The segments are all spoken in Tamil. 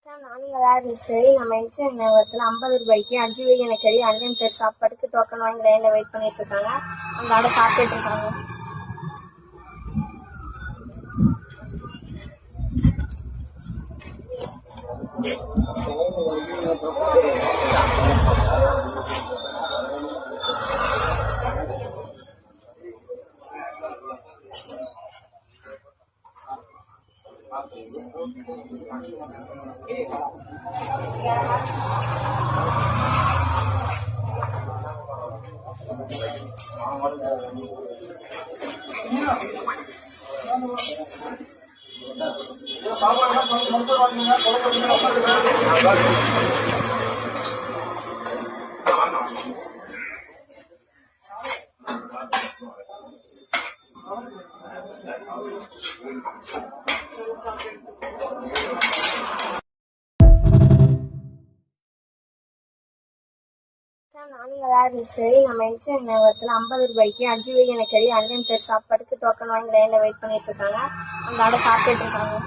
நானும் நல்லா இருந்துச்சு. நம்ம என்ஜின் நேரத்தில் 50 ரூபாய்க்கு 5 வகையான கறி அன்லிமிட்டட் சாப்பாடுக்கு டோக்கன் வாங்கி லைனில் வெயிட் பண்ணிட்டு இருக்காங்க. அந்த ஆடை சாப்பிட்டுட்டு இருக்காங்க. நானும் நல்லா இருந்துச்சு. நம்ம என்ஜின் நேரத்தில் 50 ரூபாய்க்கு 5 வகையான கறி அன்லிமிட்டட் சாப்பாடுக்கு டோக்கன் வாங்கி லைனில் வெயிட் பண்ணிட்டு இருக்காங்க. அந்த ஆடை சாப்பிட்டுட்டு இருக்காங்க.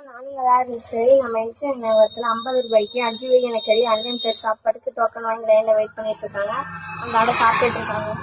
நானும் நல்லா இருந்துச்சு. நம்ம என்ஜின் நேரத்தில் 50 ரூபாய்க்கு 5 வகையான கறி அன்லிமிட்டட் சாப்பாடுக்கு டோக்கன் வாங்கி லைனில் வெயிட் பண்ணிட்டு இருக்காங்க. அந்த ஆடை சாப்பிட்டுட்டு இருக்காங்க.